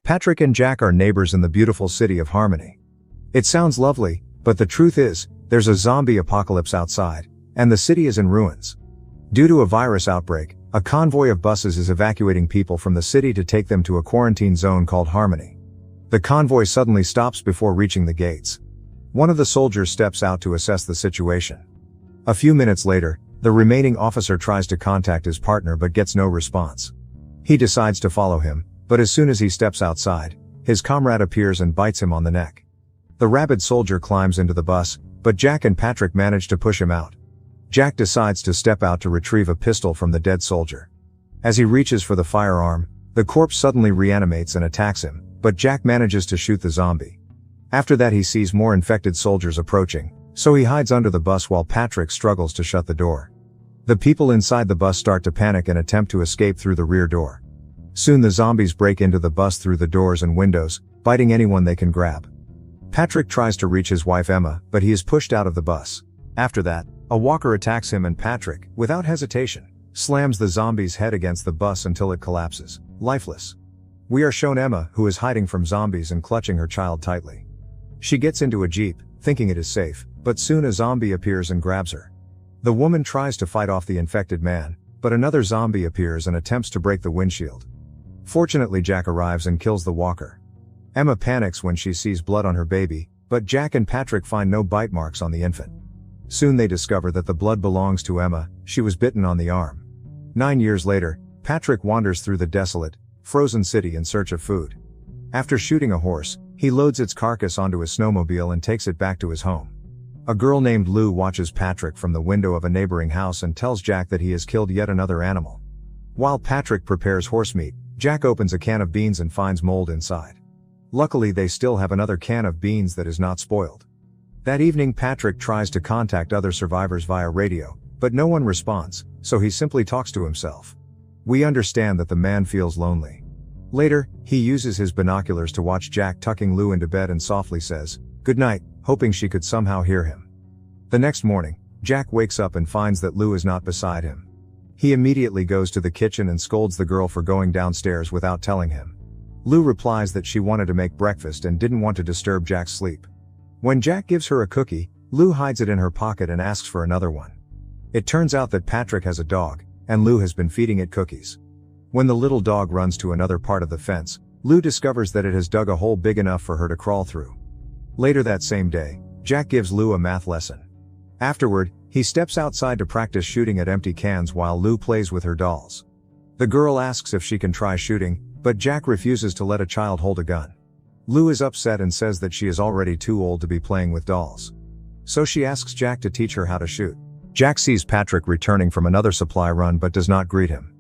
Patrick and Jack are neighbors in the beautiful city of Harmony. It sounds lovely, but the truth is, there's a zombie apocalypse outside, and the city is in ruins. Due to a virus outbreak, a convoy of buses is evacuating people from the city to take them to a quarantine zone called Harmony. The convoy suddenly stops before reaching the gates. One of the soldiers steps out to assess the situation. A few minutes later, the remaining officer tries to contact his partner but gets no response. He decides to follow him, but as soon as he steps outside, his comrade appears and bites him on the neck. The rabid soldier climbs into the bus, but Jack and Patrick manage to push him out. Jack decides to step out to retrieve a pistol from the dead soldier. As he reaches for the firearm, the corpse suddenly reanimates and attacks him, but Jack manages to shoot the zombie. After that he sees more infected soldiers approaching, so he hides under the bus while Patrick struggles to shut the door. The people inside the bus start to panic and attempt to escape through the rear door. Soon the zombies break into the bus through the doors and windows, biting anyone they can grab. Patrick tries to reach his wife Emma, but he is pushed out of the bus. After that, a walker attacks him and Patrick, without hesitation, slams the zombie's head against the bus until it collapses, lifeless. We are shown Emma, who is hiding from zombies and clutching her child tightly. She gets into a jeep, thinking it is safe, but soon a zombie appears and grabs her. The woman tries to fight off the infected man, but another zombie appears and attempts to break the windshield. Fortunately Jack arrives and kills the walker. Emma panics when she sees blood on her baby, but Jack and Patrick find no bite marks on the infant. Soon they discover that the blood belongs to Emma, she was bitten on the arm. 9 years later, Patrick wanders through the desolate, frozen city in search of food. After shooting a horse, he loads its carcass onto his snowmobile and takes it back to his home. A girl named Lou watches Patrick from the window of a neighboring house and tells Jack that he has killed yet another animal. While Patrick prepares horse meat, Jack opens a can of beans and finds mold inside. Luckily they still have another can of beans that is not spoiled. That evening Patrick tries to contact other survivors via radio, but no one responds, so he simply talks to himself. We understand that the man feels lonely. Later, he uses his binoculars to watch Jack tucking Lou into bed and softly says, "Good night," hoping she could somehow hear him. The next morning, Jack wakes up and finds that Lou is not beside him. He immediately goes to the kitchen and scolds the girl for going downstairs without telling him. Lou replies that she wanted to make breakfast and didn't want to disturb Jack's sleep. When Jack gives her a cookie, Lou hides it in her pocket and asks for another one. It turns out that Patrick has a dog, and Lou has been feeding it cookies. When the little dog runs to another part of the fence, Lou discovers that it has dug a hole big enough for her to crawl through. Later that same day, Jack gives Lou a math lesson. Afterward, he steps outside to practice shooting at empty cans while Lou plays with her dolls. The girl asks if she can try shooting, but Jack refuses to let a child hold a gun. Lou is upset and says that she is already too old to be playing with dolls. So she asks Jack to teach her how to shoot. Jack sees Patrick returning from another supply run but does not greet him.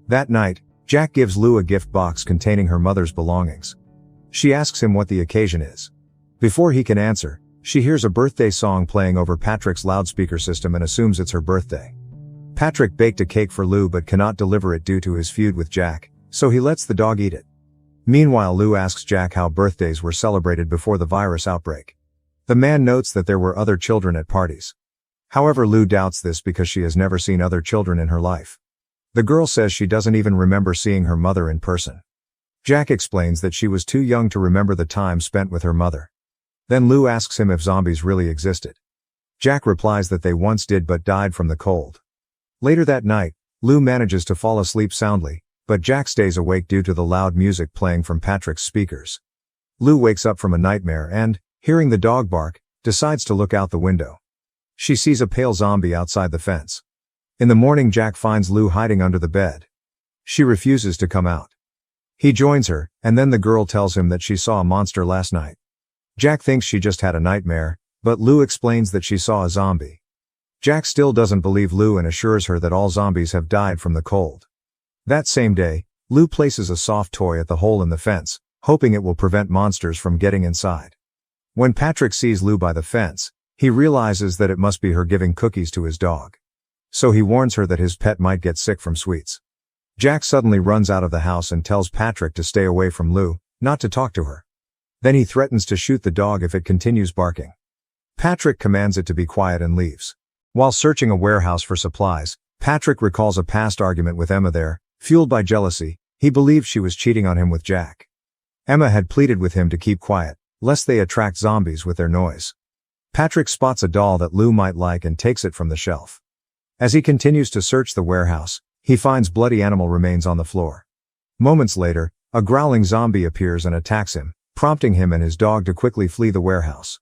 That night, Jack gives Lou a gift box containing her mother's belongings. She asks him what the occasion is. Before he can answer, she hears a birthday song playing over Patrick's loudspeaker system and assumes it's her birthday. Patrick baked a cake for Lou but cannot deliver it due to his feud with Jack, so he lets the dog eat it. Meanwhile, Lou asks Jack how birthdays were celebrated before the virus outbreak. The man notes that there were other children at parties. However, Lou doubts this because she has never seen other children in her life. The girl says she doesn't even remember seeing her mother in person. Jack explains that she was too young to remember the time spent with her mother. Then Lou asks him if zombies really existed. Jack replies that they once did but died from the cold. Later that night, Lou manages to fall asleep soundly, but Jack stays awake due to the loud music playing from Patrick's speakers. Lou wakes up from a nightmare and, hearing the dog bark, decides to look out the window. She sees a pale zombie outside the fence. In the morning, Jack finds Lou hiding under the bed. She refuses to come out. He joins her, and then the girl tells him that she saw a monster last night. Jack thinks she just had a nightmare, but Lou explains that she saw a zombie. Jack still doesn't believe Lou and assures her that all zombies have died from the cold. That same day, Lou places a soft toy at the hole in the fence, hoping it will prevent monsters from getting inside. When Patrick sees Lou by the fence, he realizes that it must be her giving cookies to his dog. So he warns her that his pet might get sick from sweets. Jack suddenly runs out of the house and tells Patrick to stay away from Lou, not to talk to her. Then he threatens to shoot the dog if it continues barking. Patrick commands it to be quiet and leaves. While searching a warehouse for supplies, Patrick recalls a past argument with Emma there. Fueled by jealousy, he believes she was cheating on him with Jack. Emma had pleaded with him to keep quiet, lest they attract zombies with their noise. Patrick spots a doll that Lou might like and takes it from the shelf. As he continues to search the warehouse, he finds bloody animal remains on the floor. Moments later, a growling zombie appears and attacks him, prompting him and his dog to quickly flee the warehouse.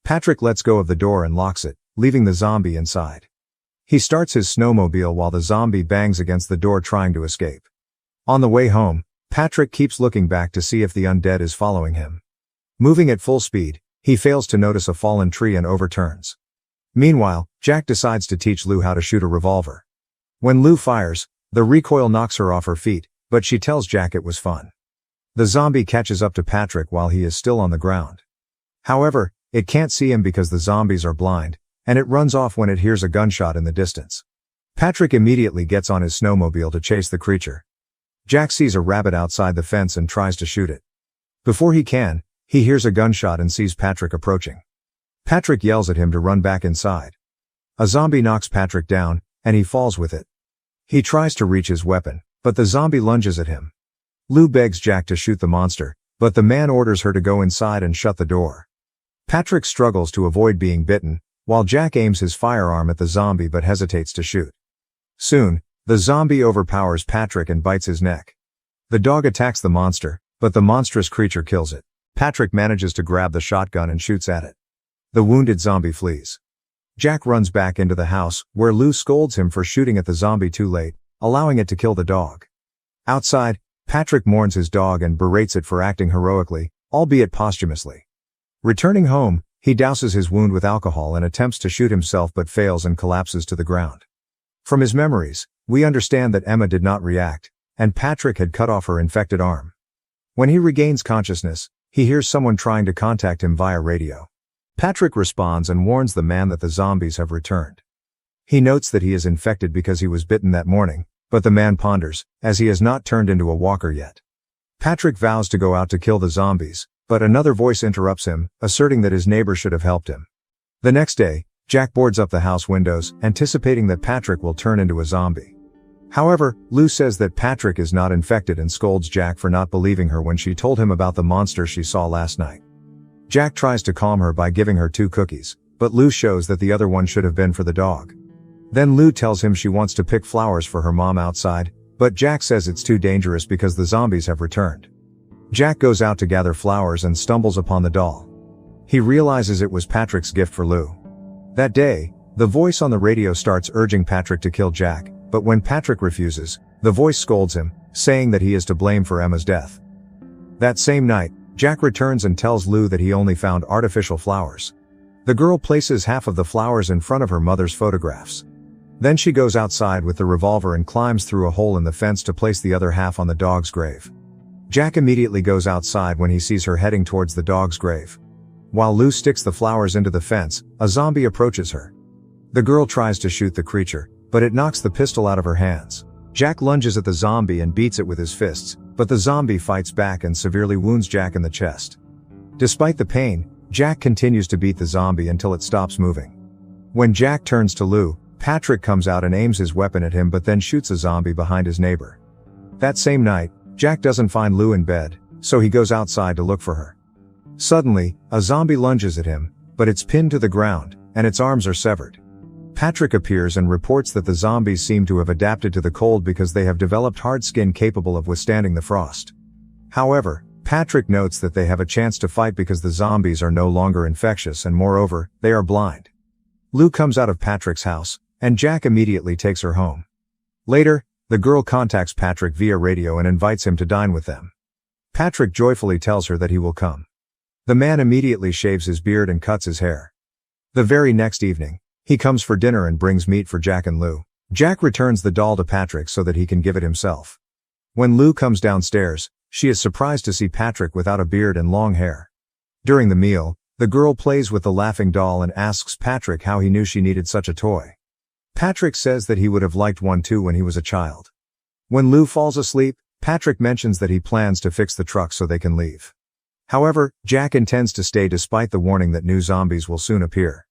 Patrick lets go of the door and locks it, leaving the zombie inside. He starts his snowmobile while the zombie bangs against the door trying to escape. On the way home, Patrick keeps looking back to see if the undead is following him. Moving at full speed, he fails to notice a fallen tree and overturns. Meanwhile, Jack decides to teach Lou how to shoot a revolver. When Lou fires, the recoil knocks her off her feet, but she tells Jack it was fun. The zombie catches up to Patrick while he is still on the ground. However, it can't see him because the zombies are blind, and it runs off when it hears a gunshot in the distance. Patrick immediately gets on his snowmobile to chase the creature. Jack sees a rabbit outside the fence and tries to shoot it. Before he can, he hears a gunshot and sees Patrick approaching. Patrick yells at him to run back inside. A zombie knocks Patrick down, and he falls with it. He tries to reach his weapon, but the zombie lunges at him. Lou begs Jack to shoot the monster, but the man orders her to go inside and shut the door. Patrick struggles to avoid being bitten, while Jack aims his firearm at the zombie but hesitates to shoot. Soon, the zombie overpowers Patrick and bites his neck. The dog attacks the monster, but the monstrous creature kills it. Patrick manages to grab the shotgun and shoots at it. The wounded zombie flees. Jack runs back into the house, where Lou scolds him for shooting at the zombie too late, allowing it to kill the dog. Outside, Patrick mourns his dog and berates it for acting heroically, albeit posthumously. Returning home, he douses his wound with alcohol and attempts to shoot himself but fails and collapses to the ground. From his memories, we understand that Emma did not react, and Patrick had cut off her infected arm. When he regains consciousness, he hears someone trying to contact him via radio. Patrick responds and warns the man that the zombies have returned. He notes that he is infected because he was bitten that morning, but the man ponders, as he has not turned into a walker yet. Patrick vows to go out to kill the zombies, but another voice interrupts him, asserting that his neighbor should have helped him. The next day, Jack boards up the house windows, anticipating that Patrick will turn into a zombie. However, Lou says that Patrick is not infected and scolds Jack for not believing her when she told him about the monster she saw last night. Jack tries to calm her by giving her 2 cookies, but Lou shows that the other one should have been for the dog. Then Lou tells him she wants to pick flowers for her mom outside, but Jack says it's too dangerous because the zombies have returned. Jack goes out to gather flowers and stumbles upon the doll. He realizes it was Patrick's gift for Lou. That day, the voice on the radio starts urging Patrick to kill Jack, but when Patrick refuses, the voice scolds him, saying that he is to blame for Emma's death. That same night, Jack returns and tells Lou that he only found artificial flowers. The girl places half of the flowers in front of her mother's photographs. Then she goes outside with the revolver and climbs through a hole in the fence to place the other half on the dog's grave. Jack immediately goes outside when he sees her heading towards the dog's grave. While Lou sticks the flowers into the fence, a zombie approaches her. The girl tries to shoot the creature, but it knocks the pistol out of her hands. Jack lunges at the zombie and beats it with his fists, but the zombie fights back and severely wounds Jack in the chest. Despite the pain, Jack continues to beat the zombie until it stops moving. When Jack turns to Lou, Patrick comes out and aims his weapon at him but then shoots a zombie behind his neighbor. That same night, Jack doesn't find Lou in bed, so he goes outside to look for her. Suddenly, a zombie lunges at him, but it's pinned to the ground, and its arms are severed. Patrick appears and reports that the zombies seem to have adapted to the cold because they have developed hard skin capable of withstanding the frost. However, Patrick notes that they have a chance to fight because the zombies are no longer infectious and moreover, they are blind. Lou comes out of Patrick's house, and Jack immediately takes her home. Later, the girl contacts Patrick via radio and invites him to dine with them. Patrick joyfully tells her that he will come. The man immediately shaves his beard and cuts his hair. The very next evening, he comes for dinner and brings meat for Jack and Lou. Jack returns the doll to Patrick so that he can give it himself. When Lou comes downstairs, she is surprised to see Patrick without a beard and long hair. During the meal, the girl plays with the laughing doll and asks Patrick how he knew she needed such a toy. Patrick says that he would have liked one too when he was a child. When Lou falls asleep, Patrick mentions that he plans to fix the truck so they can leave. However, Jack intends to stay despite the warning that new zombies will soon appear.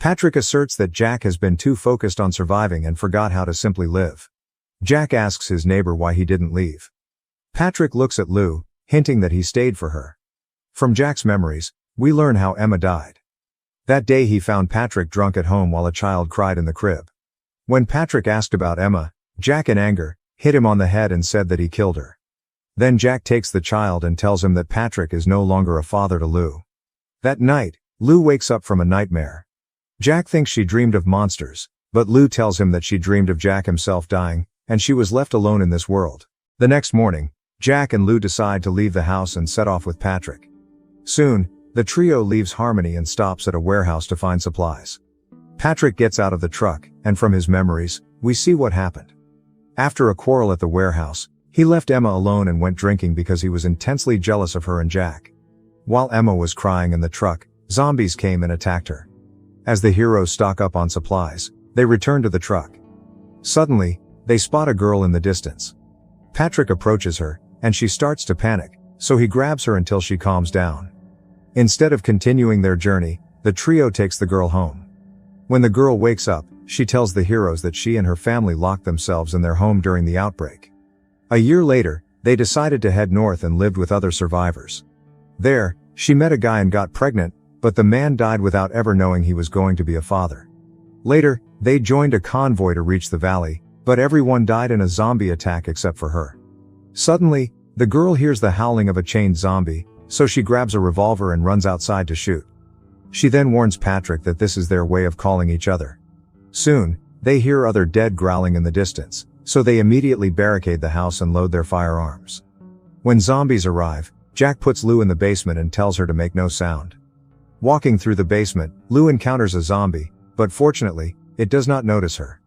Patrick asserts that Jack has been too focused on surviving and forgot how to simply live. Jack asks his neighbor why he didn't leave. Patrick looks at Lou, hinting that he stayed for her. From Jack's memories, we learn how Emma died. That day he found Patrick drunk at home while a child cried in the crib. When Patrick asked about Emma, Jack in anger, hit him on the head and said that he killed her. Then Jack takes the child and tells him that Patrick is no longer a father to Lou. That night, Lou wakes up from a nightmare. Jack thinks she dreamed of monsters, but Lou tells him that she dreamed of Jack himself dying, and she was left alone in this world. The next morning, Jack and Lou decide to leave the house and set off with Patrick. Soon, the trio leaves Harmony and stops at a warehouse to find supplies. Patrick gets out of the truck, and from his memories, we see what happened. After a quarrel at the warehouse, he left Emma alone and went drinking because he was intensely jealous of her and Jack. While Emma was crying in the truck, zombies came and attacked her. As the heroes stock up on supplies, they return to the truck. Suddenly, they spot a girl in the distance. Patrick approaches her, and she starts to panic, so he grabs her until she calms down. Instead of continuing their journey, the trio takes the girl home. When the girl wakes up, she tells the heroes that she and her family locked themselves in their home during the outbreak. A year later, they decided to head north and lived with other survivors. There, she met a guy and got pregnant, but the man died without ever knowing he was going to be a father. Later, they joined a convoy to reach the valley, but everyone died in a zombie attack except for her. Suddenly, the girl hears the howling of a chained zombie, so she grabs a revolver and runs outside to shoot. She then warns Patrick that this is their way of calling each other. Soon, they hear other dead growling in the distance, so they immediately barricade the house and load their firearms. When zombies arrive, Jack puts Lou in the basement and tells her to make no sound. Walking through the basement, Lou encounters a zombie, but fortunately, it does not notice her.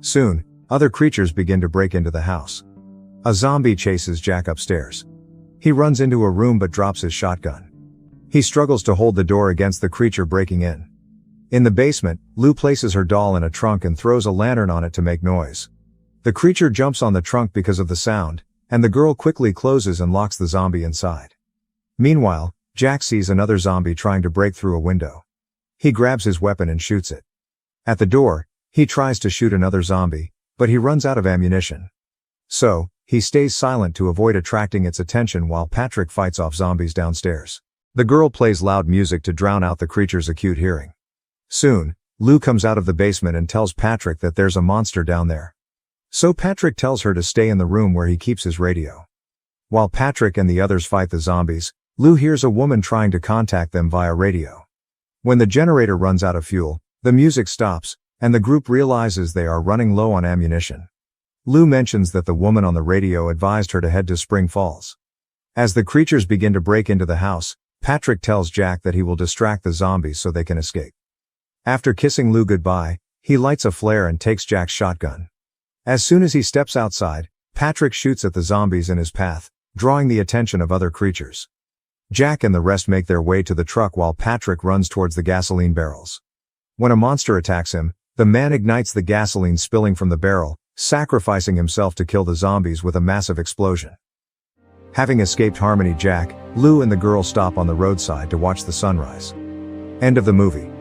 Soon, other creatures begin to break into the house. A zombie chases Jack upstairs. He runs into a room but drops his shotgun. He struggles to hold the door against the creature breaking in. In the basement, Lou places her doll in a trunk and throws a lantern on it to make noise. The creature jumps on the trunk because of the sound, and the girl quickly closes and locks the zombie inside. Meanwhile, Jack sees another zombie trying to break through a window. He grabs his weapon and shoots it. At the door, he tries to shoot another zombie, but he runs out of ammunition. So, he stays silent to avoid attracting its attention while Patrick fights off zombies downstairs. The girl plays loud music to drown out the creature's acute hearing. Soon, Lou comes out of the basement and tells Patrick that there's a monster down there. So Patrick tells her to stay in the room where he keeps his radio. While Patrick and the others fight the zombies, Lou hears a woman trying to contact them via radio. When the generator runs out of fuel, the music stops, and the group realizes they are running low on ammunition. Lou mentions that the woman on the radio advised her to head to Spring Falls. As the creatures begin to break into the house, Patrick tells Jack that he will distract the zombies so they can escape. After kissing Lou goodbye, he lights a flare and takes Jack's shotgun. As soon as he steps outside, Patrick shoots at the zombies in his path, drawing the attention of other creatures. Jack and the rest make their way to the truck while Patrick runs towards the gasoline barrels. When a monster attacks him, the man ignites the gasoline spilling from the barrel, sacrificing himself to kill the zombies with a massive explosion. Having escaped Harmony, Jack, Lou and the girl stop on the roadside to watch the sunrise. End of the movie.